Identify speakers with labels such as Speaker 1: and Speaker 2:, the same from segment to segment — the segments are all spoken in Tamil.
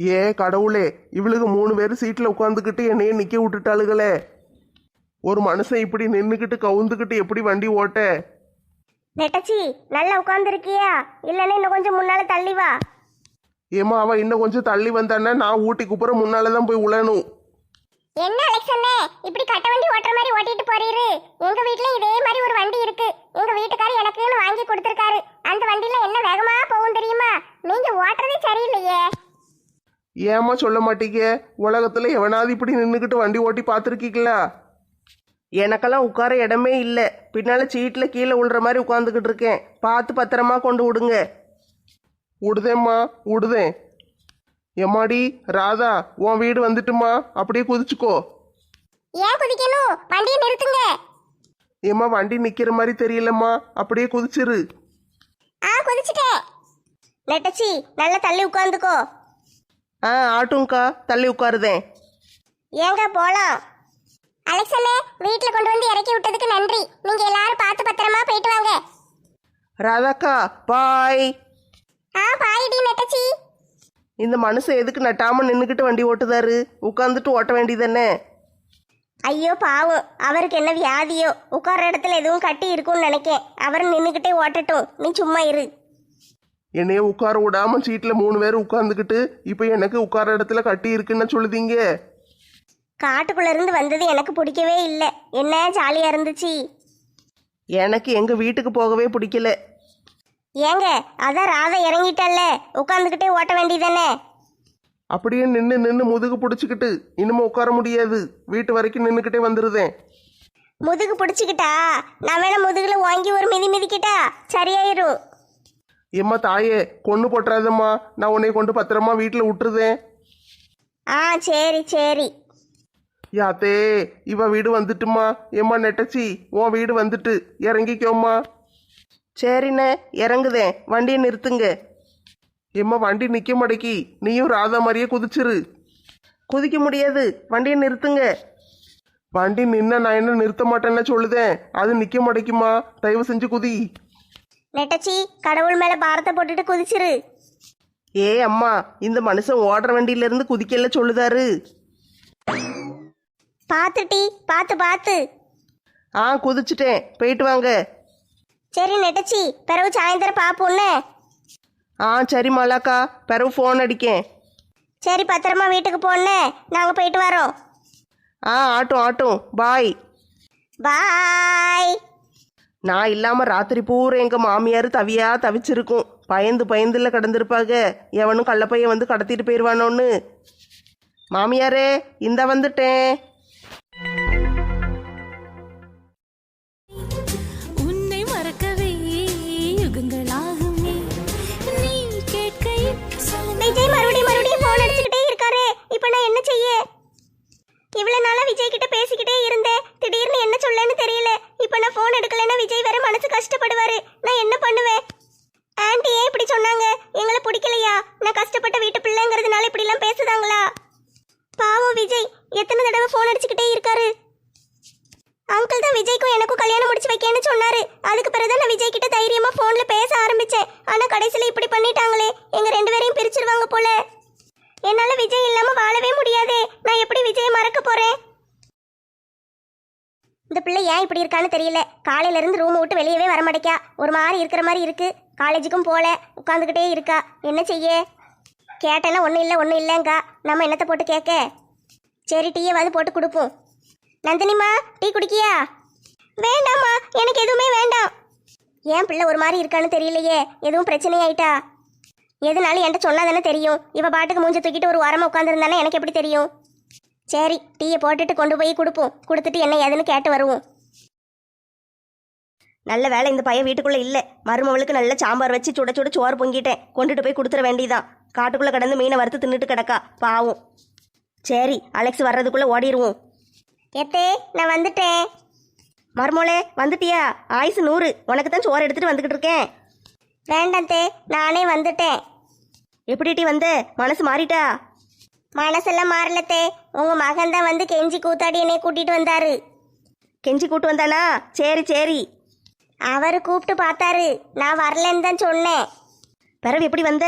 Speaker 1: ஏ கடவுளே, இவளுக்கு 3 பேர் சீட்டில் உட்காந்துக்கிட்டு என்னையே நிற்க விட்டுட்டாளுகளே. ஒரு மனுஷன் இப்படி நின்றுக்கிட்டு கவுந்துக்கிட்டு எப்படி வண்டி ஓட்ட?
Speaker 2: நெட்டச்சி நல்லா உட்காந்துருக்கியா? இல்லைன்னா இன்னும் கொஞ்சம் முன்னால தள்ளி வா.
Speaker 1: ஏமா அவ இன்னும் கொஞ்சம் தள்ளி வந்தானே நான் ஊட்டிக்கு அப்புறம் முன்னால தான் போய் உழணும்.
Speaker 2: என்ன அலெக்ஸ் அண்ணே இப்படி கட்ட வண்டி ஓட்டுற மாதிரி ஓட்டிட்டு போறீரு? எங்க வீட்லயும் இதே மாதிரி ஒரு வண்டி இருக்கு. எங்க வீட்டுக்காரர் எனக்குன்னு வாங்கி கொடுத்துருக்காரு. அந்த வண்டியில என்ன வேகமா போகும் தெரியுமா? நீங்க ஓட்டுறதே சரியில்லையே.
Speaker 1: ஏமா சொல்ல மாட்டீங்க? உலகத்துல எவனாவது இப்படி நின்றுக்கிட்டு வண்டி ஓட்டி பார்த்துருக்கீங்களா? எனக்கெல்லாம் உட்கார இடமே இல்லை. பின்னால சீட்டில் கீழே விழுற மாதிரி உட்காந்துக்கிட்டு இருக்கேன். பார்த்து பத்திரமா கொண்டு விடுங்க. விடுதேம்மா விடுதேன். எம்மாடி ராதா, உன் வீடு வந்துட்டுமா, அப்படியே குதிச்சுக்கோ.
Speaker 2: ஏன் குதிக்கணும்? வண்டியை நிறுத்துங்க.
Speaker 1: ஏம்மா வண்டி நிக்கிற மாதிரி தெரியலம்மா, அப்படியே குதிச்சிரு.
Speaker 2: குதிச்சுட்டேன். நெட்டச்சி நல்லா தள்ளி உட்காந்துக்கோ.
Speaker 1: ஆட்டும்க்கா, தள்ளி உட்காருதேன்.
Speaker 2: ஏங்க போலாம். அலெக்ஸ் அண்ணே வீட்டில் கொண்டு வந்து இறக்கி விட்டதுக்கு நன்றி. நீங்க எல்லாரும் பார்த்து பத்திரமா போயிட்டு வாங்க.
Speaker 1: ராதாக்கா பாய்.
Speaker 2: பாய்டி நெட்டச்சி.
Speaker 1: இந்த மனுஷன் எதுக்கு நட்டாம நின்றுக்கிட்டு வண்டி ஓட்டுதாரு? உட்காந்துட்டு ஓட்ட வேண்டியதானே.
Speaker 2: ஐயோ பாவம், அவருக்கு என்ன வியாதியோ? உட்கார இடத்துல எதுவும் கட்டி இருக்கும்னு நினைக்கேன். அவர் நின்றுக்கிட்டே ஓட்டட்டும், நீ சும்மா இரு.
Speaker 1: என்னைய உட்கார விடாம சீட்டில் 3 பேர் உட்காந்துக்கிட்டு இப்போ எனக்கு உட்கார இடத்துல கட்டி இருக்குன்னு சொல்லுதீங்க.
Speaker 2: காட்டுக்குள்ள இருந்து வந்தது எனக்கு பிடிக்கவே இல்லை. என்ன ஜாலியா இருந்துச்சு.
Speaker 1: எனக்கு எங்க வீட்டுக்கு போகவே பிடிக்கல.
Speaker 2: ஏங்க அதான் ராதா இறங்கிட்டல்ல, உட்காந்துக்கிட்டே ஓட்ட வேண்டியதானே.
Speaker 1: அப்படியே நின்று நின்று முதுகு பிடிச்சிக்கிட்டு இனிமே உட்கார முடியாது. வீட்டு வரைக்கும் நின்றுக்கிட்டே வந்துருதேன்.
Speaker 2: முதுகு பிடிச்சிக்கிட்டா நான் வேணா முதுகுல வாங்கி ஒரு மிதி மிதிக்கிட்டா சரியாயிரும்.
Speaker 1: ஏம்மா தாயே, கொண்டு போட்டுறாதம்மா, நான் உன்னை கொண்டு பத்திரமா வீட்டில் விட்டுருதேன்.
Speaker 2: சரி சரி.
Speaker 1: யாத்தே, இவ வீடு வந்துட்டுமா. ஏம்மா நெட்டச்சி, உன் வீடு வந்துட்டு, இறங்கிக்கோம்மா. சரிண்ணே இறங்குதேன், வண்டியை நிறுத்துங்க. ஏம்மா வண்டி நிற்க மாட்டேக்கி, நீயும் ராதா மாதிரியே குதிச்சிரு. குதிக்க முடியாது, வண்டியை நிறுத்துங்க. வண்டி நின்ன நான் என்ன நிறுத்த மாட்டேன்னு சொல்லுதேன், அது நிற்க மாட்டேக்குமா, தயவு செஞ்சு குதி.
Speaker 2: நெட்டச்சி கடவுள் மேல பாரத்தை போட்டுட்டு குதிச்சிரு.
Speaker 1: அம்மா, இந்த மனுஷன் ஓடுற வண்டியில இருந்து குதிக்கல சொல்லுதாரு.
Speaker 2: பாத்துட்டி, பார்த்து பார்த்து.
Speaker 1: குதிச்சுட்டேன், போயிட்டு வாங்க.
Speaker 2: சரி நெட்டச்சி, பிறகு சாயந்தரம் பாப்போன்னு.
Speaker 1: சரி மாலாக்கா, பிறகு ஃபோன் அடிக்கேன்.
Speaker 2: சரி பத்திரமா வீட்டுக்கு போன்னு, நாங்கள் போயிட்டு வரோம்.
Speaker 1: ஆட்டும் ஆட்டும், பாய்
Speaker 2: பாய்.
Speaker 1: நான் இல்லாமல் ராத்திரி பூரா எங்கள் மாமியார் தவிச்சிருக்கும். பயந்து பயந்துல கிடந்திருப்பாங்க, எவனும் கள்ளப்பையன் வந்து கடத்திட்டு போயிடுவானோன்னு. மாமியாரே இந்த வந்துட்டேன்.
Speaker 2: மறுபடியும் போன் அடிச்சுக்கிட்டே இருக்காரு. இப்போ நான் என்ன செய்ய? இவ்வளவு நாளா விஜய் கிட்ட பேசிக்கிட்டே இருந்தேன். திடீர்னு என்ன சொல்லன்னு தெரியல. இப்போ நான் போன் எடுக்கலைன்னா விஜய் வேற மனசு கஷ்டப்படுவாரு. நான் என்ன பண்ணுவேன்? ஆன்ட்டி ஏன் இப்படி சொன்னாங்க? எங்களை பிடிக்கலையா? நான் கஷ்டப்பட்ட வீட்டு பிள்ளைங்கிறதுனால இப்படி எல்லாம் பேசுதாங்களா? பாவம் விஜய் எத்தனை தடவை போன் அடிச்சுக்கிட்டே இருக்காரு. அங்கிள் தான் விஜய்க்கும் எனக்கும் கல்யாணம் முடிச்சு வைக்கேன்னு சொன்னாரு. அதுக்கு பிறகுதான் நான் விஜய் கிட்ட தைரியமா போன்ல பேச ஆரம்பிச்சேன். ஆனா கடைசியில இப்படி பண்ணிட்டாங்களே, எங்க 2 பேரையும் பிரிச்சிருவாங்க போல. என்னால விஜய் இல்லாம வாழவே முடியாதே. நான் எப்படி விஜயை மறக்க போறேன்? இந்த பிள்ளை ஏன் இப்படி இருக்கான்னு தெரியல. காலையில இருந்து ரூம் விட்டு வெளியவே வர மாட்டேக்கா. ஒரு மாதிரி இருக்கிற மாதிரி இருக்கு. காலேஜுக்கும் போல, உட்காந்துக்கிட்டே இருக்கா. என்ன செய்ய? கேட்டேன்னா ஒன்றும் இல்லைங்கா. நம்ம என்னத்தை போட்டு கேட்க? சரி டீயை போட்டு கொடுப்போம். நந்தினிமா டீ குடிக்கியா? வேண்டாம்மா, எனக்கு எதுவுமே வேண்டாம். ஏன் பிள்ளை ஒரு மாதிரி இருக்கான்னு தெரியலையே. எதுவும் பிரச்சனையாயிட்டா? எதுனாலும் என்கிட்ட சொன்னா தானே தெரியும். இவ பாட்டுக்கு மூஞ்ச தூக்கிட்டு ஒரு வாரமா உட்காந்துருந்தானே எனக்கு எப்படி தெரியும்? சரி டீயை போட்டுட்டு கொண்டு போய் கொடுப்போம். கொடுத்துட்டு என்ன ஏதுன்னு கேட்டு வருவோம்.
Speaker 3: நல்ல வேலை இந்த பையன் வீட்டுக்குள்ளே இல்லை. மருமவளுக்கு நல்ல சாம்பார் வச்சு சுட சுட சோறு பொங்கிட்டேன். கொண்டுட்டு போய் கொடுத்துட வேண்டியதான். காட்டுக்குள்ளே கடந்து மீனை வறுத்து தின்னுட்டு கிடக்கா பாவம். சரி அலெக்ஸ் வர்றதுக்குள்ளே ஓடிடுவோம்.
Speaker 2: எத்தே நான் வந்துட்டேன்.
Speaker 3: மருமோளே வந்துட்டியா? ஆயுசு 100. உனக்கு தான் சோறு எடுத்துட்டு வந்துக்கிட்டு இருக்கேன்.
Speaker 2: வேண்டாம் தே, நானே வந்துட்டேன்.
Speaker 3: எப்படி டீ வந்த? மனசு மாறிட்டா?
Speaker 2: மனசெல்லாம் மாறலத்தே. உங்க மகன் தான் வந்து கெஞ்சி கூத்தாடி என்னை கூட்டிட்டு வந்தாரு.
Speaker 3: கெஞ்சி கூட்டு வந்தானா? சரி சரி.
Speaker 2: அவர் கூப்பிட்டு பார்த்தாரு. நான் வரலன்னு தான் சொன்னேன்.
Speaker 3: பிறகு எப்படி வந்த?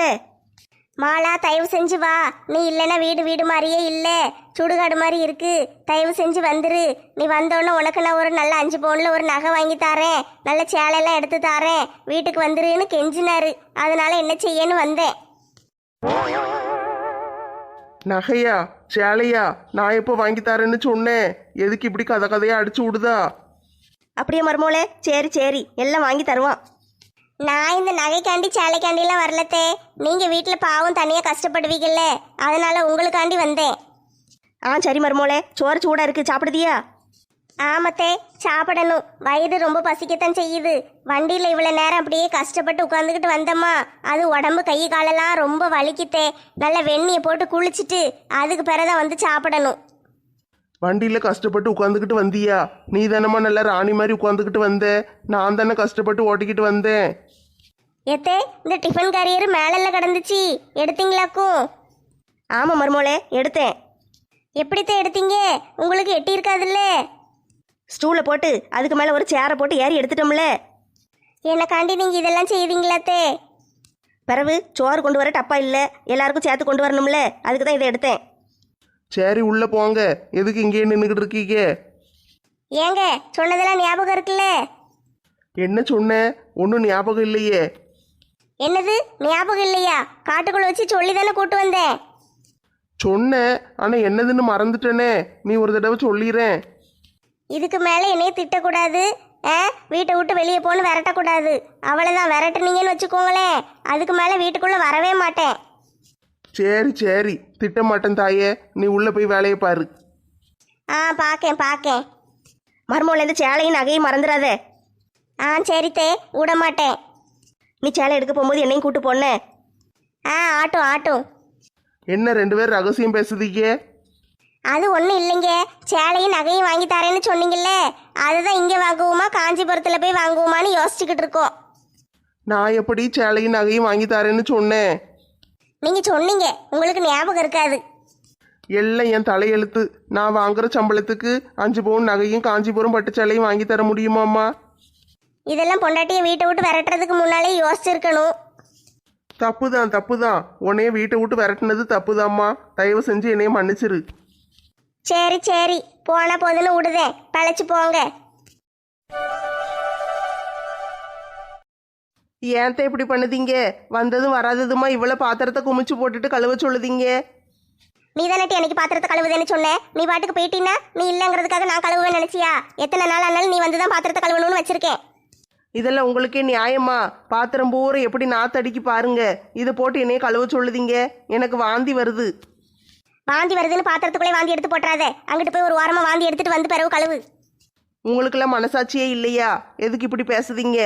Speaker 2: மாலா தயவு செஞ்சு வா. நீ இல்லைன்னா வீடு வீடு மாதிரியே இல்லை, சுடுகாடு மாதிரி இருக்கு. தயவு செஞ்சு வந்துரு. நீ வந்தோடனே உனக்கு நான் ஒரு நல்ல 5 பவுனில் ஒரு நகை வாங்கி தாரேன், நல்ல சேலையெல்லாம் எடுத்து தாரேன், வீட்டுக்கு வந்துருன்னு கெஞ்சினாரு. அதனால என்ன செய்யன்னு வந்தேன்.
Speaker 1: நகையா சேலையா? நான் எப்போ வாங்கி தரேன்னு சொன்னேன்? எதுக்கு இப்படி கதை கதையா அடிச்சு விடுதா?
Speaker 3: அப்படியே மருமோளே, சரி சரி, எல்லாம் வாங்கி தருவான்.
Speaker 2: நான் இந்த நகைக்காண்டி சேலைக்காண்டிலாம் வரலத்தே. நீங்கள் வீட்டில் பாவம் தனியாக கஷ்டப்படுவீங்கல்ல, அதனால உங்களுக்காண்டி வந்தேன்.
Speaker 3: சரி மருமோளே, சோறு சூடாக இருக்குது, சாப்பிடுதியா?
Speaker 2: ஆமத்தே, சாப்பிடணும். வயிறு ரொம்ப பசிக்கத்தான் செய்யுது. வண்டியில் இவ்வளோ நேரம் அப்படியே கஷ்டப்பட்டு உட்காந்துக்கிட்டு வந்தோமா, அது உடம்பு கை காலெல்லாம் ரொம்ப வலிக்குத்தே. நல்ல வெந்நியை போட்டு குளிச்சுட்டு அதுக்கு பிறதான் வந்து சாப்பிடணும்.
Speaker 1: வண்டியில் கஷ்டப்பட்டு உட்காந்துக்கிட்டு வந்தியா? நீ தானம்மா நல்லா ராணி மாதிரி உட்காந்துக்கிட்டு வந்த. நான் தானே கஷ்டப்பட்டு ஓட்டிக்கிட்டு வந்தேன்.
Speaker 2: எத்தே, இந்த டிஃபன் கேரியர் மேலெல்லாம் கிடந்துச்சு, எடுத்தீங்களாக்கும்?
Speaker 3: ஆமாம் மருமோளே, எடுத்தேன்.
Speaker 2: எப்படித்தான் எடுத்தீங்க? உங்களுக்கு எட்டி இருக்காதுல்ல?
Speaker 3: ஸ்டூலில் போட்டு அதுக்கு மேலே ஒரு சேரை போட்டு ஏறி எடுத்துட்டோம்ல.
Speaker 2: எனக்காண்டி நீங்கள் இதெல்லாம் செய்வீங்களாத்தே?
Speaker 3: பிறகு சோறு கொண்டு வர டப்பா இல்லை, எல்லாருக்கும் சேர்த்து கொண்டு வரணும்ல, அதுக்கு தான் இதை எடுத்தேன்.
Speaker 1: சரி உள்ளே போங்க. எதுக்கு இங்கேயே நின்றுக்கிட்டு இருக்கீங்க?
Speaker 2: ஏங்க, சொன்னதெல்லாம் ஞாபகம் இருக்குல்ல?
Speaker 1: என்ன சொன்னேன்? ஒன்றும் ஞாபகம் இல்லையே.
Speaker 2: என்னது ஞாபகம் இல்லையா? காட்டுக்குள்ள வச்சு சொல்லி தானே கூட்டு வந்தேன்.
Speaker 1: சொன்னேன், ஆனால் என்னதுன்னு மறந்துட்டேனே. நீ ஒரு தடவை சொல்லிடுறேன்.
Speaker 2: இதுக்கு மேலே என்னைய திட்டக்கூடாது, வீட்டை விட்டு வெளியே போன்னு விரட்டக்கூடாது. அவ்வளோதான், விரட்டுனீங்கன்னு வச்சுக்கோங்களேன், அதுக்கு மேலே வீட்டுக்குள்ளே வரவே மாட்டேன்.
Speaker 1: சரி சரி, திட்ட மாட்டேன் தாயே. நீ உள்ளே போய் வேலையை பாரு.
Speaker 2: பார்க்கேன்.
Speaker 3: மருமோளே, இந்த சேலையும் நகையும் மறந்துடாத.
Speaker 2: சரித்தே, விட மாட்டேன்.
Speaker 3: நீ சேலை எடுக்க போகும்போது என்னையும் கூட்டு போனேன்.
Speaker 2: ஆட்டும்.
Speaker 1: என்ன 2 பேர் ரகசியம் பேசுதீங்க?
Speaker 2: அது ஒன்றும் இல்லைங்க. சேலையும் நகையும் வாங்கி தரேன்னு சொன்னீங்கல்ல, அதுதான் இங்கே வாங்குவோமா காஞ்சிபுரத்தில் போய் வாங்குவோமான்னு யோசிச்சுக்கிட்டு இருக்கோம்.
Speaker 1: நான் எப்படி சேலையும் நகையும் வாங்கி தரேன்னு சொன்னேன்?
Speaker 2: நீங்கள் சொன்னீங்க, உங்களுக்கு ஞாபகம் இருக்காது.
Speaker 1: எல்லாம் என் தலையெழுத்து. நான் வாங்குற சம்பளத்துக்கு 5 பவுன் நகையும் காஞ்சிபுரம் பட்டு சேலையும் வாங்கி தர முடியுமாம்மா?
Speaker 2: இதெல்லாம் பொண்டாட்டியை வீட்டை விட்டு விரட்டுறதுக்கு முன்னாலே யோசிச்சிருக்கணும்.
Speaker 1: தப்புதான். உன்னைய வீட்டை விட்டு விரட்டினது தப்புதாம்மா. தயவு செஞ்சு என்னைய மன்னிச்சிரு.
Speaker 2: சரி, போன போதுன்னு விடுதேன், பழைச்சு போங்க.
Speaker 1: ஏன்த்த இப்படி பண்ணுதீங்க? வந்ததும் வராததுமா இவ்வளோ பாத்திரத்தை குமிச்சு போட்டுட்டு கழுவ சொல்லுதீங்க.
Speaker 2: நீ தானே எனக்கு பாத்திரத்தை கழுவுதேன்னு சொன்னேன். நீ பாட்டுக்கு போயிட்டீன்னா நீ இல்லைங்கிறதுக்காக நான் கழுவுவேன் நினைச்சியா? எத்தனை நாள் ஆனாலும் நீ வந்து தான் பாத்திரத்தை கழுவணும்னு வச்சிருக்கேன்.
Speaker 1: இதெல்லாம் உங்களுக்கே நியாயமா? பாத்திரம் பூரா எப்படி நாத்தடிக்கு பாருங்க. இதை போட்டு என்னைய கழுவ சொல்லுதீங்க. எனக்கு வாந்தி வருது.
Speaker 2: வாந்தி வருதுன்னு பாத்திரத்துக்குள்ளே வாந்தி எடுத்து போட்டுறாதே. அங்கிட்டு போய் ஒரு வாரமாக வாந்தி எடுத்துட்டு வந்து பிறகு கழுவு.
Speaker 1: உங்களுக்கெல்லாம் மனசாட்சியே இல்லையா? எதுக்கு இப்படி பேசுதீங்க?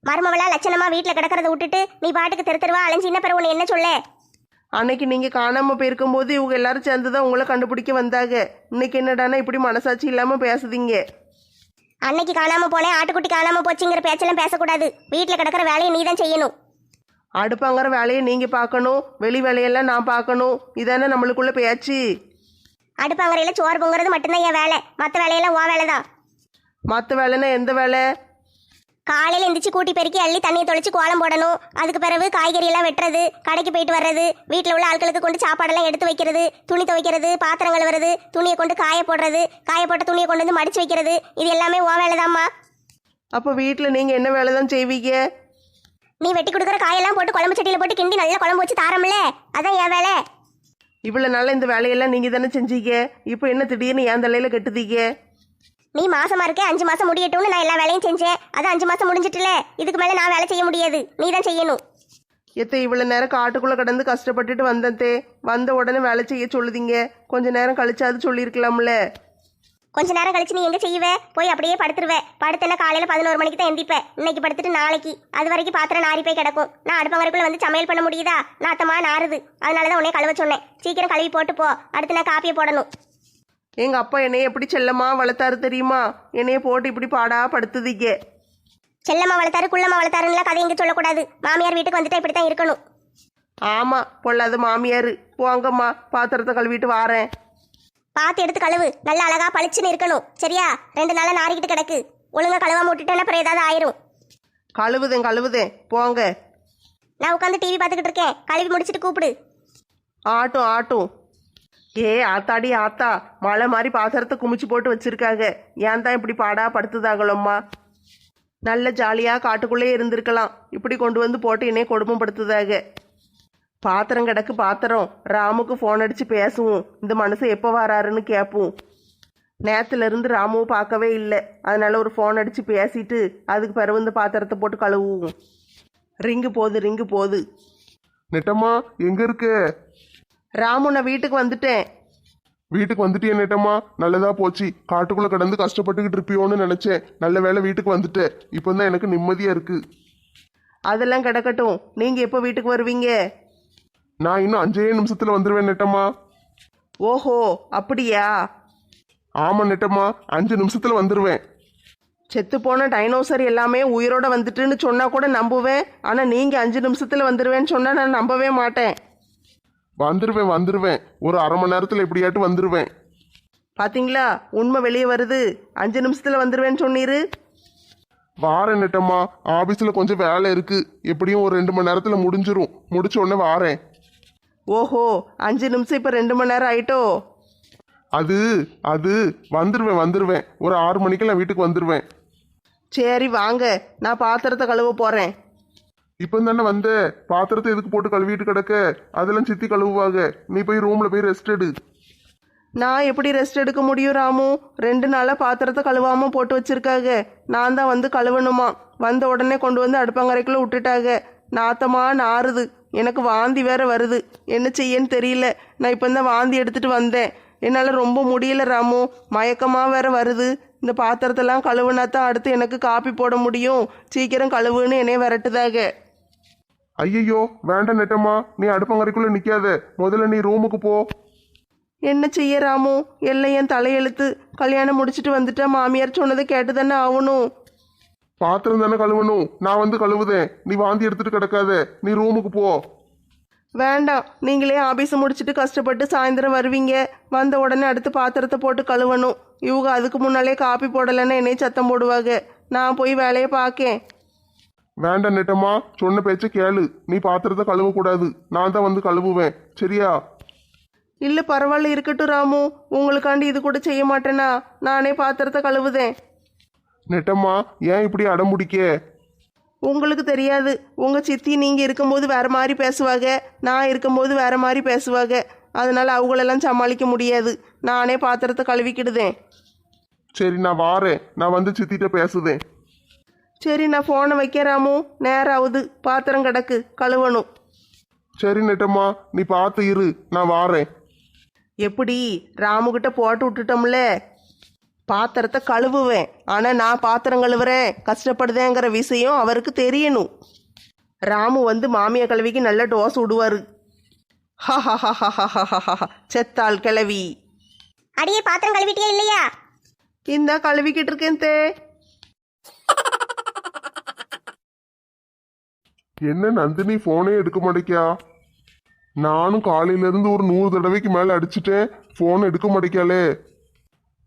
Speaker 2: மருமவளா லட்சணமா வீட்டில் கிடக்கிறத விட்டுட்டு நீ பாட்டுக்கு தெருவா அலைஞ்சின்னா பிறகு உன்னை என்ன சொல்ல?
Speaker 1: அன்னைக்கு நீங்கள் காணாமல் போயிருக்கும்போது இவங்க எல்லாரும் சேர்ந்து தான் உங்களை கண்டுபிடிக்க வந்தாங்க. இன்னைக்கு என்னடானா இப்படி மனசாட்சி இல்லாமல் பேசுதீங்க.
Speaker 2: அன்னைக்கு காணாமல் போனேன், ஆட்டுக்குட்டி காணாமல் போச்சுங்கிற பேச்செல்லாம் பேசக்கூடாது. வீட்டில் கிடக்கிற வேலையை நீ தான் செய்யணும்.
Speaker 1: அடுப்பாங்கிற வேலையை நீங்கள் பார்க்கணும், வெளி வேலையெல்லாம் நான் பார்க்கணும். இதானே நம்மளுக்குள்ள பேச்சு.
Speaker 2: அடுப்பாங்கரையில் சோறு பொங்குறது மட்டும்தான் என் வேலை, மற்ற வேலையெல்லாம் உன் வேலை தான்.
Speaker 1: மற்ற வேலைன்னா எந்த வேலை?
Speaker 2: காலையில் எந்திரிச்சு கூட்டி பெருக்கி அள்ளி தண்ணியை தொளிச்சு கோலம் போடணும். அதுக்கு பிறகு காய்கறி எல்லாம் வெட்டுறது, கடைக்கு போயிட்டு வர்றது, வீட்டில் உள்ள ஆட்களுக்கு கொண்டு சாப்பாடெல்லாம் எடுத்து வைக்கிறது, துணி துவைக்கிறது, பாத்திரம் கழுவுறது, துணியை கொண்டு காய போடுறது, காய போட்ட துணியை கொண்டு வந்து மடிச்சு வைக்கிறது, இது எல்லாமே உன் வேலை தான்மா.
Speaker 1: அப்போ வீட்டில் நீங்கள் என்ன வேலை தான் செய்வீங்க?
Speaker 2: நீ வெட்டி கொடுக்குற காயெல்லாம் போட்டு குழம்பு சட்டியில் போட்டு கிண்டி நல்லா குழம்பு வச்சு தாரமில்ல, அதான் என் வேலை.
Speaker 1: இவ்வளோ நாள் இந்த வேலையெல்லாம் நீங்கள் தானே செஞ்சீங்க. இப்போ என்ன திடீர்னு என் தலையில் கட்டுதீங்க?
Speaker 2: நீ மாசமா இருக்க, 5 மாசம் முடியட்டும்னு நான் எல்லா வேலையும் செஞ்சேன். அது 5 மாசம் முடிஞ்சிட்டுல, இதுக்கு மேலே நான் வேலை செய்ய முடியாது, நீ தான் செய்யணும்.
Speaker 1: எத்த இவ்வளோ நேரம் காட்டுக்குள்ளே கடந்து கஷ்டப்பட்டுட்டு வந்தே, வந்த உடனே வேலை செய்ய சொல்லுதீங்க. கொஞ்ச நேரம் கழிச்சாது சொல்லியிருக்கலாம்ல.
Speaker 2: கொஞ்ச நேரம் கழிச்சு நீ எங்க செய்வே? போய் அப்படியே படுத்துருவேன். படுத்தேன்னா காலையில் 11 மணிக்கு தான் எந்திப்பேன். இன்னைக்கு படுத்துட்டு நாளைக்கு அது வரைக்கும் பாத்திரம் நாரி போய் கிடக்கும். நான் அடுப்பங்கரைக்குள்ள வந்து சமையல் பண்ண முடியுதா? நாத்தமா நாறுது. அதனாலதான் உன்னை கழுவ சொன்னேன். சீக்கிரம் கழுவி போட்டு போ, அடுத்து நான் காப்பியை போடணும்.
Speaker 1: எங்கள் அப்பா என்னைய எப்படி செல்லமா வளர்த்தாரு தெரியுமா? என்னைய போட்டு இப்படி பாடா படுத்துதீங்க.
Speaker 2: செல்லம்மா வளர்த்தாரு குள்ளம்மா வளர்த்தாருன்னா கதை இங்கே சொல்லக்கூடாது. மாமியார் வீட்டுக்கு வந்துட்டா இப்படி தான் இருக்கணும்.
Speaker 1: ஆமாம், பொல்லாத மாமியார். போங்கம்மா, பாத்திரத்தை கழுவிட்டு வாரேன்.
Speaker 2: பார்த்து எடுத்து கழுவு, நல்லா அழகா பளிச்சுன்னு இருக்கணும், சரியா? 2 நாளா நாரிக்கிட்டு கிடக்கு. ஒழுங்கா கழுவாம விட்டுட்டேன்னா அப்புறம் ஏதாவது ஆயிரும்.
Speaker 1: கழுவுதேன் போங்க.
Speaker 2: நான் உட்காந்து டிவி பார்த்துக்கிட்டு இருக்கேன். கழுவி முடிச்சிட்டு கூப்பிடு.
Speaker 1: ஆட்டும் ஆட்டும். ஏ ஆத்தாடி ஆத்தா, மழை மாதிரி பாத்திரத்தை குமிச்சு போட்டு வச்சிருக்காங்க. ஏன் தான் இப்படி பாடா படுத்துதாங்களோம்மா. நல்ல ஜாலியாக காட்டுக்குள்ளே இருந்திருக்கலாம். இப்படி கொண்டு வந்து போட்டு என்னைய கொடுமைப்படுத்துதாக. பாத்திரம் கிடக்கு பாத்திரம். ராமுக்கு ஃபோன் அடித்து பேசுவோம். இந்த மனுஷன் எப்போ வராருன்னு கேட்போம். நேற்றுலேருந்து ராமுவை பார்க்கவே இல்லை. அதனால ஒரு ஃபோன் அடித்து பேசிட்டு அதுக்கு பிறகு இந்த பாத்திரத்தை போட்டு கழுவுவோம். ரிங்கு போகுது.
Speaker 4: நெட்டம்மா எங்க இருக்க?
Speaker 1: ராமு, நான் வீட்டுக்கு வந்துட்டேன்.
Speaker 4: வீட்டுக்கு வந்துட்டியா நெட்டம்மா? நல்லதா போச்சு. காட்டுக்குள்ள கடந்து கஷ்டப்பட்டுக்கிட்டு இருப்பியோன்னு நினைச்சேன். நல்ல வேளை வீட்டுக்கு வந்துட்டேன். இப்போ தான் எனக்கு நிம்மதியா இருக்கு.
Speaker 1: அதெல்லாம் கிடக்கட்டும். நீங்கள் எப்போ வீட்டுக்கு வருவீங்க?
Speaker 4: நான் இன்னும் 5 நிமிஷத்துல வந்துடுவேன் நெட்டம்மா.
Speaker 1: ஓஹோ, அப்படியா?
Speaker 4: ஆமா நெட்டம்மா, 5 நிமிஷத்துல வந்துடுவேன்.
Speaker 1: செத்துப்போன டைனோசர் எல்லாமே உயிரோட வந்துட்டுன்னு சொன்னா கூட நம்புவேன். ஆனால் நீங்கள் 5 நிமிஷத்தில் வந்துடுவேன்னு சொன்னால் நான் நம்பவே மாட்டேன்.
Speaker 4: வந்துருவேன். ஒரு அரை மணி நேரத்துல எப்படியாட்டு வந்துருவேன்.
Speaker 1: பாத்தீங்களா, உண்மை வெளியே வருது. 5 நிமிஷத்தில் வந்துடுவேன்னு சொன்னீரு.
Speaker 4: வாரேன் நெட்டம்மா. ஆபீஸ்ல கொஞ்சம் வேலை இருக்கு. எப்படியும் ஒரு 2 மணி நேரத்துல முடிஞ்சிரும். முடிச்ச உடனே வாரேன்.
Speaker 1: ஓஹோ, 5 நிமிஷம் இப்போ 2 மணி நேரம் ஆயிட்டோ?
Speaker 4: அது வந்துருவேன். ஒரு 6 மணிக்கெல்லாம் வீட்டுக்கு வந்துருவேன்.
Speaker 1: சரி வாங்க, நான் பாத்திரத்தை கழுவ போகிறேன்.
Speaker 4: இப்போ தானே வந்த, பாத்திரத்தை எதுக்கு போட்டு கழுவிட்டு கிடக்க? அதெல்லாம் சித்தி கழுவுவாங்க. நீ போய் ரூம்ல போய் ரெஸ்ட் எடு.
Speaker 1: நான் எப்படி ரெஸ்ட் எடுக்க முடியும் ராமு? 2 நாளாக பாத்திரத்தை கழுவாமல் போட்டு வச்சிருக்காங்க. நான் தான் வந்து கழுவணுமா. வந்த உடனே கொண்டு வந்து அடுப்பங்கரைக்குள்ளே விட்டுட்டாங்க. நாத்தமா நாறுது. எனக்கு வாந்தி வேற வருது. என்ன செய்யன்னு தெரியல. நான் இப்போ தான் வாந்தி எடுத்துட்டு வந்தேன். என்னால் ரொம்ப முடியல ராமு. மயக்கமாக வேற வருது. இந்த பாத்திரத்தெல்லாம் கழுவுனா தான் அடுத்து எனக்கு காப்பி போட முடியும். சீக்கிரம் கழுவுன்னு என்னைய விரட்டுதாக.
Speaker 4: ஐயையோ வேண்டாம் நெட்டம்மா, நீ அடுப்பங்கரைக்குள்ள நிக்காத. முதல்ல நீ ரூமுக்கு போ.
Speaker 1: என்ன செய்ய ராமு? எல்லாம் என் தலையெழுத்து. கல்யாணம் முடிச்சுட்டு வந்துட்டா மாமியார் சொன்னதை கேட்டு தானே ஆகணும்.
Speaker 4: பாத்திரம் தானே கழுவணும். நான் வந்து கழுவுதேன். நீ வாந்தி எடுத்துட்டு கிடக்காத. நீ ரூமுக்கு போ.
Speaker 1: வேண்டாம், நீங்களே ஆபீஸ் முடிச்சுட்டு கஷ்டப்பட்டு சாயந்தரம் வருவீங்க. வந்த உடனே அடுத்து பாத்திரத்தை போட்டு கழுவணும். இவங்க அதுக்கு முன்னாலே காப்பி போடலைன்னா என்னைய சத்தம் போடுவாங்க. நான் போய் வேலையை பார்க்கேன்.
Speaker 4: வேண்டாம் நெட்டம்மா, சொன்ன பேச்ச கேளு. நீ பாத்திரத்தை கழுவ கூடாது. நான் தான் வந்து கழுவுவேன். சரியா?
Speaker 1: இல்லை பரவாயில்ல, இருக்கட்டும் ராமு. உங்களுக்காண்டி இது கூட செய்ய மாட்டேனா? நானே பாத்திரத்தை கழுவுதேன்.
Speaker 4: நெட்டம்மா ஏன் இப்படி அடம்பிடிக்க?
Speaker 1: உங்களுக்கு தெரியாது. உங்கள் சித்தி நீங்கள் இருக்கும்போது வேறு மாதிரி பேசுவாங்க, நான் இருக்கும்போது வேறு மாதிரி பேசுவாங்க. அதனால் அவங்களெல்லாம் சமாளிக்க முடியாது. நானே பாத்திரத்தை கழுவிக்கிடுதேன்.
Speaker 4: சரி நான் வாரேன். நான் வந்து சித்திட்ட பேசுதேன்.
Speaker 1: சரி, நான் ஃபோனை வைக்கிறாமோ. நேரம் ஆகுது. பாத்திரம் கிடக்கு, கழுவணும்.
Speaker 4: சரி நெட்டம்மா, நீ பார்த்து இரு. நான் வாரேன்.
Speaker 1: எப்படி? ராமுகிட்ட போட்டு விட்டுட்டோம்ல. பாத்திரத்தை கழுவுவேன். ஆனால் நான் பாத்திரம் கழுவுறேன் கஷ்டப்படுதேங்கிற விஷயம் அவருக்கு தெரியணும். ராமு வந்து மாமியா கழுவிக்கு நல்ல டோஸ் விடுவார். செத்தாள் கிளவி.
Speaker 2: அடியே பாத்திரம் கழுவிட்டியா இல்லையா?
Speaker 1: இந்த கழுவிக்கிட்டு இருக்கேன் தே.
Speaker 4: என்ன நந்தினி போனே எடுக்க மாட்டேக்கா? நானும் காலையில இருந்து ஒரு 100 தடவைக்கு மேல அடிச்சிட்டேன். போன் எடுக்க மாட்டேக்காளே.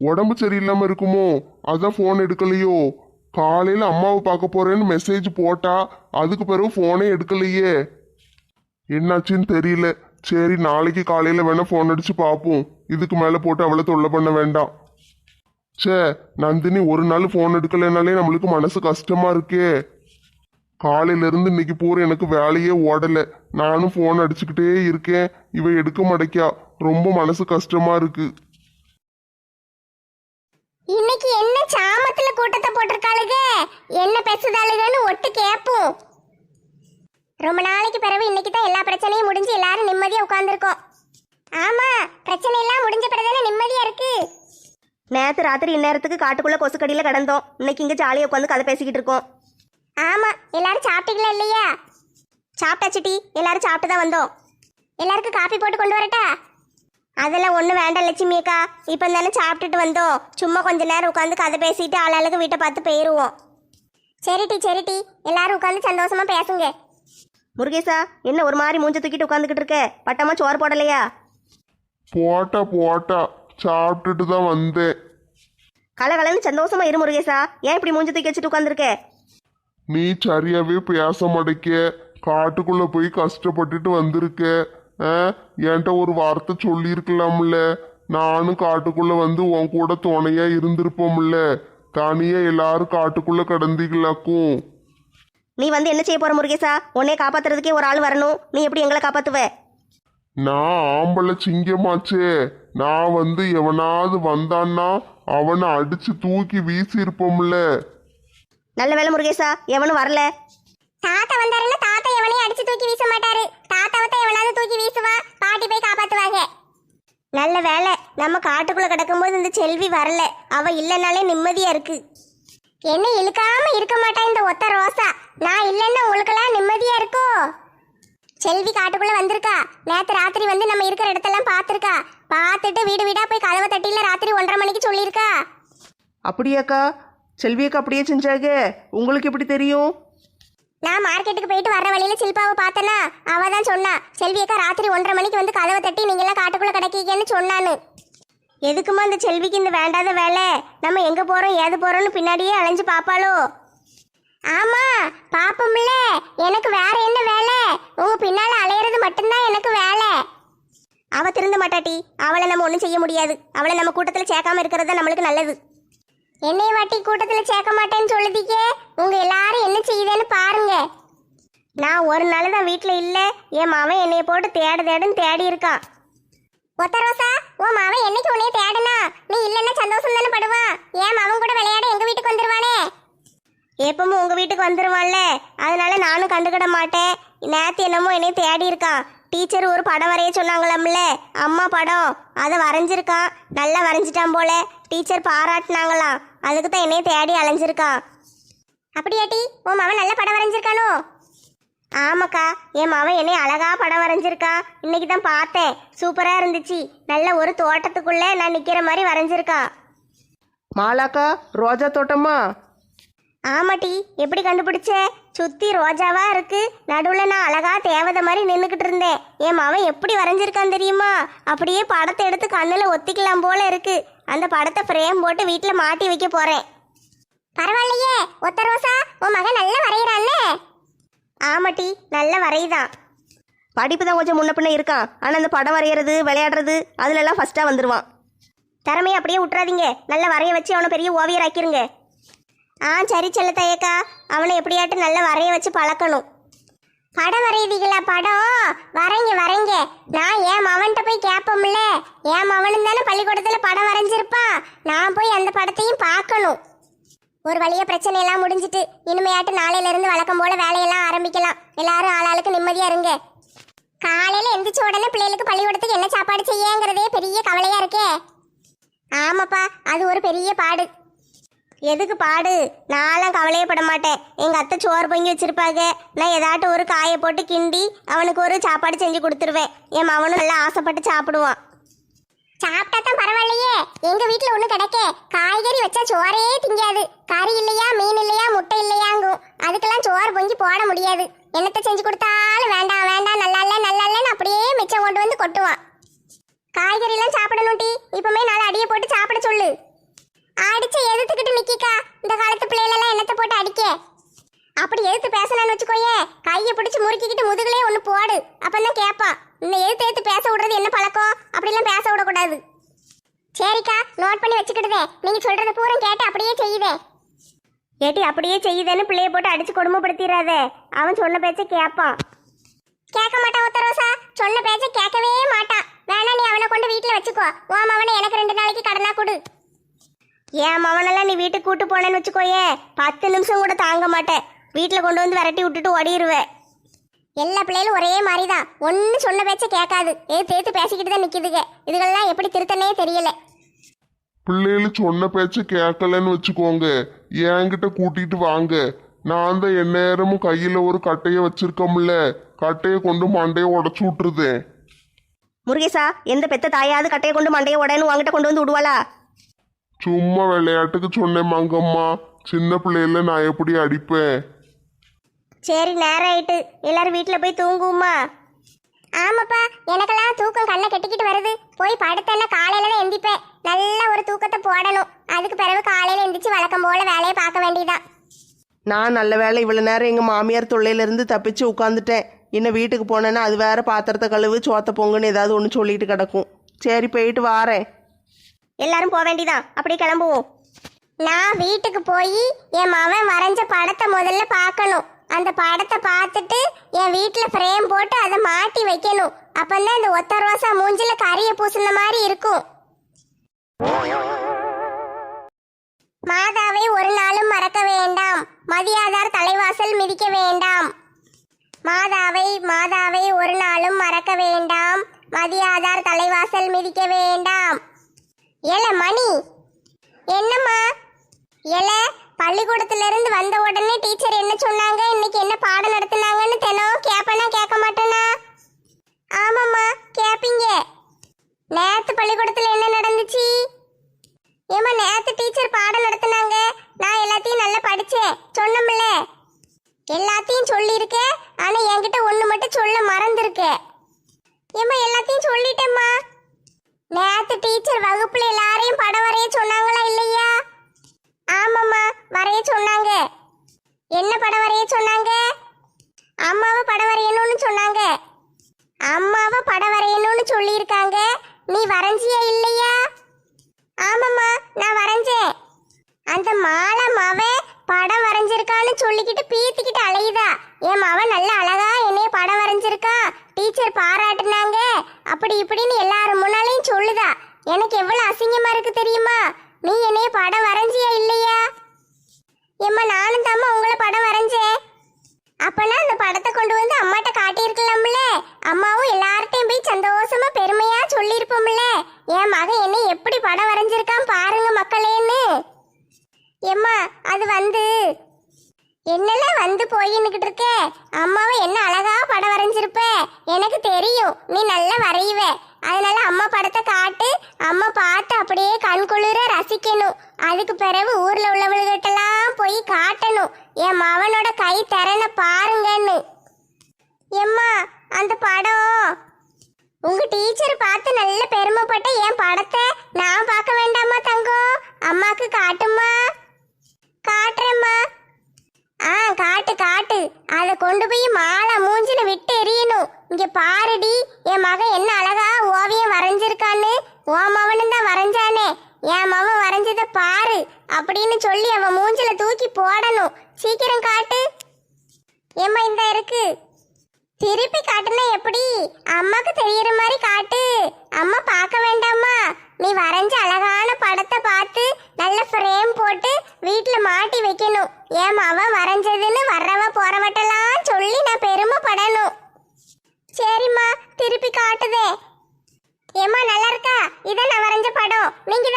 Speaker 4: உடம்பு சரியில்லாம இருக்குமோ? அதான் போன் எடுக்கலையோ? காலையில அம்மாவை பார்க்க போறேன்னு மெசேஜ் போட்டா அதுக்கு பிறகு போனே எடுக்கலையே. என்னாச்சுன்னு தெரியல. சரி நாளைக்கு காலையில வேணா போன் அடிச்சு பார்ப்போம். இதுக்கு மேல போட்டு அவளை தொல்லை பண்ண வேண்டாம். சே நந்தினி ஒரு நாள் போன் எடுக்கலைனாலே நம்மளுக்கு மனசு கஷ்டமா இருக்கே. காலையில இருந்து இன்னைக்கு பூரா எனக்கு வேலையே ஓடல. நானும் போன் அடிச்சுக்கிட்டே இருக்கேன். இவ எடுக்க மாட்டேக்கா. ரொம்ப மனசு கஷ்டமா இருக்கு.
Speaker 2: இன்னைக்கு என்ன சாமத்துல கூட்டத்தை போட்டிருக்காளுக? என்ன பேசுதாளுகன்னு ஒட்டு கேப்போம். ரொம்ப நாளைக்கு பிறகு இன்னைக்கு தான் எல்லா பிரச்சனையும் முடிஞ்சு எல்லாரும் நிம்மதியா உட்கார்ந்துருக்கோம். ஆமா, பிரச்சனை எல்லாம் முடிஞ்ச பிறகுதானே நிம்மதியா இருக்கு.
Speaker 3: நேற்று ராத்திரி இந்நேரத்துக்கு காட்டுக்குள்ள கொசுக்கடியில் கிடந்தோம். இன்னைக்கு இங்கே ஜாலியாக உட்காந்து கதை பேசிக்கிட்டு இருக்கோம்.
Speaker 2: ஆமா, எல்லாரும் சாப்பிட்டீங்களா இல்லையா? சாப்பிட்டாச்சு டி. எல்லாரும் சாப்பிட்டு தான் வந்தோம். எல்லாருக்கும் காப்பி போட்டு கொண்டு வரட்டா? அதெல்லாம் ஒன்றும் வேண்டாம் லட்சுமி அக்கா. இப்போ தானே சாப்பிட்டுட்டு வந்தோம். சும்மா கொஞ்ச நேரம் உட்காந்து கதை பேசிட்டு ஆளாளுக்கு வீட்டை பார்த்து போயிடுவோம். சரி டி. எல்லாரும் உட்காந்து சந்தோஷமா பேசுங்க.
Speaker 3: முருகேசா, என்ன ஒரு மாதிரி மூஞ்ச தூக்கிட்டு உட்காந்துக்கிட்டு இருக்க? பட்டமா சோறு போடலையா?
Speaker 4: போட்டா சாப்பிட்டுட்டு தான் வந்தேன்.
Speaker 3: கலகலன்னு சந்தோஷமா இரு முருகேசா. ஏன் இப்படி மூஞ்ச தூக்கி வச்சுட்டு உட்காந்துருக்க?
Speaker 4: நீ சரியாவே பேச மாட்டேக்க. காட்டுக்குள்ள போய் கஷ்டப்பட்டுட்டு வந்திருக்க. என்கிட்ட ஒரு வார்த்தை சொல்லியிருக்கலாம்ல. நானும் காட்டுக்குள்ள வந்து உன் கூட துணையா இருந்திருப்போம்ல. தனியா எல்லாரும் காட்டுக்குள்ள கடந்தீங்களாக்கும்.
Speaker 3: நீ வந்து என்ன செய்ய போற முருகேசா? உன்னைய காப்பாத்துறதுக்கே ஒரு ஆள் வரணும். நீ எப்படி எங்களை காப்பாத்துவ?
Speaker 4: நான் ஆம்பளை சிங்கமாச்சே. நான் வந்து எவனாவது வந்தான்னா அவனை அடிச்சு தூக்கி வீசி இருப்போம்ல.
Speaker 3: நல்ல வேலை முருகேசா, எவனும் வரல.
Speaker 2: தாத்தா வந்தாருன்னா தாத்தா எவனையும் அடிச்சு தூக்கி வீச மாட்டாரு. தாத்தாவை தான் எவனாவது தூக்கி வீசுவா. பாட்டி போய் காப்பாத்துவாங்க. நல்ல வேலை நம்ம காட்டுக்குள்ள கிடக்கும்போது இந்த செல்வி வரல. அவ இல்லைனாலே நிம்மதியா இருக்கு. என்ன இழுக்காம இருக்க மாட்டா இந்த ஒத்த ரோசா. நான் இல்லைன்னா உங்களுக்கெல்லாம் நிம்மதியா இருக்கும். செல்வி காட்டுக்குள்ள வந்திருக்கா. நேத்து ராத்திரி வந்து நம்ம இருக்கிற இடத்தெல்லாம் பார்த்துருக்கா. பார்த்துட்டு வீடு வீடா போய் கதவை தட்டில ராத்திரி 1:30 மணிக்கு சொல்லியிருக்கா.
Speaker 1: அப்படியாக்கா? செல்வியக்கா அப்படியே செஞ்சாக. உங்களுக்கு எப்படி தெரியும்?
Speaker 2: நான் மார்க்கெட்டுக்கு போயிட்டு வர வழியில சில்பாவை பார்த்தனா. அவ தான் சொன்னா, செல்வியக்கா ராத்திரி 1:30 மணிக்கு வந்து கதவை தட்டி நீங்க எல்லாம் காட்டுக்குள்ள கிடைக்கீங்கன்னு சொன்னான்னு.
Speaker 3: எதுக்குமா இந்த செல்விக்கு இந்த வேண்டாத வேலை? நம்ம எங்க போறோம் ஏது போறோம்னு பின்னாடியே அலைஞ்சு பாப்பாளோ?
Speaker 2: ஆமா பாப்போம்ல. எனக்கு வேற என்ன வேலை? உங்க பின்னால அலையிறது மட்டும்தான் எனக்கு வேலை.
Speaker 3: அவ திருந்த மாட்டாட்டி. அவளை நம்ம ஒன்றும் செய்ய முடியாது. அவளை நம்ம கூட்டத்தில் சேர்க்காம இருக்கிறது தான் நம்மளுக்கு நல்லது.
Speaker 2: என்னைய வாட்டி கூட்டத்துல சேர்க்க மாட்டேன்னு சொல்லுதீங்க. உங்க எல்லாரும் என்ன செய்யுதுன்னு பாருங்க.
Speaker 3: நான் ஒரு நாள் தான் வீட்டில் இல்லை. என் மாவன் என்னைய போட்டு தேடுன்னு தேடி இருக்கான்.
Speaker 2: ஒத்த ரோசா, உன் மாவன் என்னைக்கு உன்னைய தேடுனா? நீ இல்லைன்னா சந்தோஷம் தானே படுவான். ஏன் மாவன் கூட விளையாட எங்க வீட்டுக்கு வந்துருவானே.
Speaker 3: எப்பவும் உங்க வீட்டுக்கு வந்துருவான்ல, அதனால நானும் கண்டுக்கிட மாட்டேன். நேத்து என்னமோ என்னைய தேடி இருக்கான். டீச்சர் ஒரு படம் வரைய சொன்னாங்களாம்ல, அம்மா படம். அதை வரைஞ்சிருக்கான். நல்லா வரைஞ்சிட்டான் போல. டீச்சர் பாராட்டினாங்களாம். அதுக்கு தான் என்னைய தேடி அலைஞ்சிருக்கான்.
Speaker 2: அப்படியாட்டி உன் மாவன் நல்ல படம் வரைஞ்சிருக்கானோ?
Speaker 3: ஆமாக்கா, என் மாவன் என்னை அழகா படம் வரைஞ்சிருக்கான். இன்னைக்கு தான் பார்த்தேன். சூப்பரா இருந்துச்சு. நல்ல ஒரு தோட்டத்துக்குள்ள நான் நிக்கிற மாதிரி வரைஞ்சிருக்கான்.
Speaker 1: மாலாக்கா, ரோஜா தோட்டமா?
Speaker 3: ஆமாட்டி, எப்படி கண்டுபிடிச்ச? சுத்தி ரோஜாவா இருக்கு. நடுவில் நான் அழகா தேவதை மாதிரி நின்றுக்கிட்டு இருந்தேன். என் மவன் எப்படி வரைஞ்சிருக்கான் தெரியுமா? அப்படியே படத்தை எடுத்து கண்ணில் ஒத்திக்கலாம் போல இருக்கு. அந்த படத்தை ஃப்ரேம் போட்டு வீட்டில் மாட்டி வைக்க போறேன்.
Speaker 2: பரவாயில்லையே ஒத்த ரோசா, உன் மகன் நல்லா வரைகிறான்ல.
Speaker 3: ஆமாட்டி, நல்ல வரைதான்.
Speaker 5: படிப்பு தான் கொஞ்சம் முன்ன பின்ன இருக்கான். ஆனால் அந்த படம் வரைகிறது விளையாடுறது அதுலெல்லாம் ஃபஸ்ட்டாக வந்துடுவான்.
Speaker 3: திறமையை அப்படியே விட்டுறாதீங்க. நல்லா வரைய வச்சு அவனை பெரிய ஓவியர் ஆக்கிருங்க. சரி செல்லத்தையக்கா, அவனை எப்படியாட்டு நல்லா வரைய வச்சு பழக்கணும்.
Speaker 2: படம் வரையுதீங்களா? படம் வரைங்க வரைங்க. நான் என் மவன்கிட்ட போய் கேட்போம்ல. என் மவனும் தானே பள்ளிக்கூடத்தில் படம் வரைஞ்சிருப்பான். நான் போய் அந்த படத்தையும் பார்க்கணும். ஒரு வழியா பிரச்சனை எல்லாம் முடிஞ்சிட்டு இனிமையாட்டு நாளையில இருந்து வழக்கம் போல வேலையெல்லாம் ஆரம்பிக்கலாம். எல்லாரும் ஆளாளுக்கு நிம்மதியா இருங்க. காலையில எந்திரிச்ச உடனே பிள்ளைகளுக்கு பள்ளிக்கூடத்துக்கு என்ன சாப்பாடு செய்யங்கிறதே பெரிய கவலையா இருக்கே.
Speaker 3: ஆமாப்பா, அது ஒரு பெரிய பாடு. எதுக்கு பாடு? நான்லாம் கவலையப்பட மாட்டேன். எங்க அத்தை சோறு பொங்கி வச்சிருப்பாங்க. நான் ஏதாட்டும் ஒரு காயை போட்டு கிண்டி அவனுக்கு ஒரு சாப்பாடு செஞ்சு கொடுத்துருவேன். என் மவனும் நல்லா ஆசைப்பட்டு சாப்பிடுவான்.
Speaker 2: சாப்பிட்டா தான் பரவாயில்லையே. எங்க வீட்டுல ஒண்ணு கிடைக்க காய்கறி வச்சா சோறே திங்காது. கறி இல்லையா, மீன் இல்லையா, முட்டை இல்லையாங்கும். அதுக்கெல்லாம் சோறு பொங்கி போட முடியாது. என்னத்தை செஞ்சு கொடுத்தாலும் வேண்டாம் வேண்டாம், நல்லா இல்ல நல்லா இல்லன்னு அப்படியே மிச்சம் கொண்டு வந்து கொட்டுவான். காய்கறி எல்லாம் சாப்பிடணும் டி. இப்பமே 4 அடியை போட்டு சாப்பிட சொல்லு. அடிச்சு எதிர்த்துக்கிட்டு நிக்கிக்கா. இந்த காலத்து பிள்ளைகளெல்லாம் என்னத்தை போட்டு அடிக்க. அப்படி எதிர்த்து பேசலான்னு வச்சுக்கோயே, கையை பிடிச்சி முறுக்கிக்கிட்டு முதுகுலே ஒன்று போடு. அப்பந்தான் கேட்பா. இன்னும் எதிர்த்து பேச விடுறது என்ன பழக்கம்? அப்படிலாம் பேச விடக்கூடாது. சரிக்கா, நோட் பண்ணி வச்சுக்கிடுதே. நீங்க சொல்றத பூரா கேட்டு அப்படியே செய்யுதே.
Speaker 3: ஏட்டி, அப்படியே செய்யுதேன்னு பிள்ளைய போட்டு அடிச்சு கொடுமைப்படுத்திடாத. அவன் சொன்ன பேச்ச கேட்பான்.
Speaker 2: கேட்க மாட்டான் ஒத்த ரோசா. சொன்ன பேச்ச கேட்கவே மாட்டான். வேணா நீ அவனை கொண்டு வீட்டுல வச்சுக்கோ. உன் அவனை எனக்கு 2 நாளைக்கு கடனா கொடு.
Speaker 3: என் மவனெல்லாம் நீ வீட்டுக்கு கூட்டு போனேன்னு வச்சுக்கோயே, 10 நிமிஷம் கூட தாங்க மாட்டேன். வீட்டில் கொண்டு வந்து விரட்டி விட்டுட்டு ஓடிடுவேன்.
Speaker 2: எல்லா பிள்ளைகளும் ஒரே மாதிரிதான். ஒன்னு சொன்ன பேச்ச கேட்காது. தேத்து பேசிக்கிட்டு தான் நிக்குதுங்க. இதுகள்லாம் எப்படி திருத்தனே தெரியல.
Speaker 4: பிள்ளைகள் சொன்ன பேச்ச கேட்கலன்னு வச்சுக்கோங்க, என்கிட்ட கூட்டிட்டு வாங்க. நான் தான் எந்நேரமும் கையில ஒரு கட்டைய வச்சிருக்கோம்ல, கட்டைய கொண்டு மண்டையை உடச்சு விட்டுருதேன்.
Speaker 5: முருகேசா, எந்த பெத்த தாயாவது கட்டையை கொண்டு மண்டையை உடனே வாங்கிட்ட கொண்டு வந்து விடுவாளா?
Speaker 4: சும்மா விளையாட்டுக்கு சொன்னேன் மங்கம்மா. சின்ன பிள்ளையில நான் எப்படி அடிப்பேன்.
Speaker 3: சரி, நேரம் ஆயிட்டு. எல்லாரும் வீட்டில் போய் தூங்குவோமா?
Speaker 2: ஆமாப்பா, எனக்கெல்லாம் தூக்கம் கண்ணை கட்டிக்கிட்டு வருது. போய் படுத்தேன்னா காலையில தான் எந்திப்பேன். நல்ல ஒரு தூக்கத்தை போடணும். அதுக்கு பிறகு காலையில எந்திரிச்சு வழக்கம் போல வேலையை பார்க்க வேண்டியதான்.
Speaker 1: நான் நல்ல வேளை இவ்வளோ நேரம் எங்கள் மாமியார் தொல்லையிலேருந்து தப்பிச்சு உட்காந்துட்டேன். இன்னும் வீட்டுக்கு போனேன்னா அது வேற பாத்திரத்தை கழுவு சோத்த பொங்குன்னு ஏதாவது ஒன்று சொல்லிட்டு கிடக்கும். சரி போயிட்டு வாரேன்.
Speaker 3: எல்லாரும் போக வேண்டியதான், அப்படியே கிளம்புவோம்.
Speaker 2: நான் வீட்டுக்கு போய் என் மவன் வரைஞ்ச படத்தை முதல்ல பார்க்கணும். அந்த படத்தை பார்த்துட்டு என் வீட்டில் ஃப்ரேம் போட்டு அதை மாட்டி வைக்கணும். அப்பந்தான் இந்த ஒத்த ரோசா மூஞ்சில கரிய பூசின மாதிரி இருக்கும். மாதாவை ஒரு நாளும் மறக்க வேண்டாம். மதியாதார் தலைவாசல் மிதிக்க வேண்டாம். மாதாவை ஒரு நாளும் மறக்க வேண்டாம். மதியாதார் தலைவாசல் மிதிக்க வேண்டாம். ஏல மணி, என்னம்மா? ஏல, பள்ளிக்கூடத்துல இருந்து வந்த உடனே டீச்சர் என்ன சொன்னாங்க, இன்னைக்கு என்ன பாடம் நடத்துனாங்கன்னு தினம் கேப்பனா கேட்க மாட்டேனா? ஆமாம்மா கேப்பீங்க. நேத்து பள்ளிக்கூடத்துல என்ன நடந்துச்சு? ஏமா நேத்து டீச்சர் பாடம் நடத்துனாங்க. நான் எல்லாத்தையும் நல்லா படிச்சேன் சொன்னோம்ல. எல்லாத்தையும் சொல்லியிருக்கேன், ஆனா என்கிட்ட ஒண்ணு மட்டும் சொல்ல மறந்துருக்கேன். ஏமா எல்லாத்தையும் சொல்லிட்டேம்மா. நேத்து டீச்சர் வகுப்புல எல்லாரையும் படம் வரைய சொன்னாங்களா இல்லையா? ஆமாம்மா வரைய சொன்னாங்க. என்ன படம் வரைய சொன்னாங்க? அம்மாவை படம் வரையணும்னு சொன்னாங்க. அம்மாவை படம் வரையணும்னு சொல்லியிருக்காங்க. நீ வரைஞ்சியா இல்லையா? ஆமாம்மா நான் வரைஞ்சேன். அந்த மாலை மவன் படம் வரைஞ்சிருக்கான்னு சொல்லிக்கிட்டு பீத்திக்கிட்டு அலையுதா. என் மவன் நல்ல அழகா என்னைய படம் வரைஞ்சிருக்கா, டீச்சர் பாராட்டுனாங்க, அப்படி இப்படின்னு எல்லாரும் முன்னாலையும் சொல்லுதா. எனக்கு எவ்வளவு அசிங்கமா இருக்கு தெரியுமா? நீ என்னைய படம் வரைஞ்சியா இல்லையா? ஏம்மா நானும் தாம்மா உங்களை படம் வரைஞ்சேன். அப்பனா அந்த படத்தை கொண்டு வந்து அம்மாட்ட காட்டியிருக்கலாம்ல. அம்மாவும் எல்லார்ட்டையும் போய் சந்தோஷமா பெருமையா சொல்லியிருப்போம்ல, என் மகன் என்னை எப்படி படம் வரைஞ்சிருக்கான் பாருங்க மக்களேன்னு. ஏம்மா அது வந்து என்னெல்லாம் வந்து போயின்னுக்கிட்டு இருக்க. அம்மாவை என்ன அழகா படம் வரைஞ்சிருப்ப, எனக்கு தெரியும் நீ நல்லா வரையுவ. அதனால அம்மா படத்தை காட்டு, அம்மா பார்த்து அப்படியே கண்குளிர ரசிக்கணும். அதுக்கு பிறகு ஊர்ல உள்ளவள்கிட்டலாம் போய் காட்டணும், என் மவனோட கை திறனை பாருங்கன்னு. எம்மா அந்த படம் உங்க டீச்சர் பார்த்து நல்ல பெருமைப்பட்ட என் படத்தை நான் பார்க்க வேண்டாமா தங்கம்? அம்மாக்கு காட்டுமா? காட்டுறேம்மா. காட்டு காட்டு. அதை கொண்டு போய் மாலை மூஞ்சில விட்டு எறியணும். இங்க பாருடி, என் மகன் என்ன அழகா ஓவியம் வரைஞ்சிருக்கான்னு. உன் மவனும் தான் வரைஞ்சானே, என் மவன் வரைஞ்சதை பாரு அப்படின்னு சொல்லி அவன் மூஞ்சில தூக்கி போடணும். சீக்கிரம் காட்டு. ஏம்மா இந்த இருக்கு. திருப்பி காட்டுனா எப்படி? அம்மாக்கு தெரியற மாதிரி காட்டு. அம்மா பார்க்க வேண்டாமா? நீ வரைஞ்ச அழகான படத்தை பார்த்து நல்ல ஃப்ரேம் போட்டு வீட்டுல மாட்டி வைக்கணும். என் மவன் வரைஞ்சதுன்னு வர்றவ போறவட்டெல்லாம் சொல்லி நான் பெருமைப்படணும். சரிம்மா திருப்பி காட்டுதே. ஏம்மா நல்லா இருக்கா? இதான் நான் வரைஞ்ச படம். நீங்க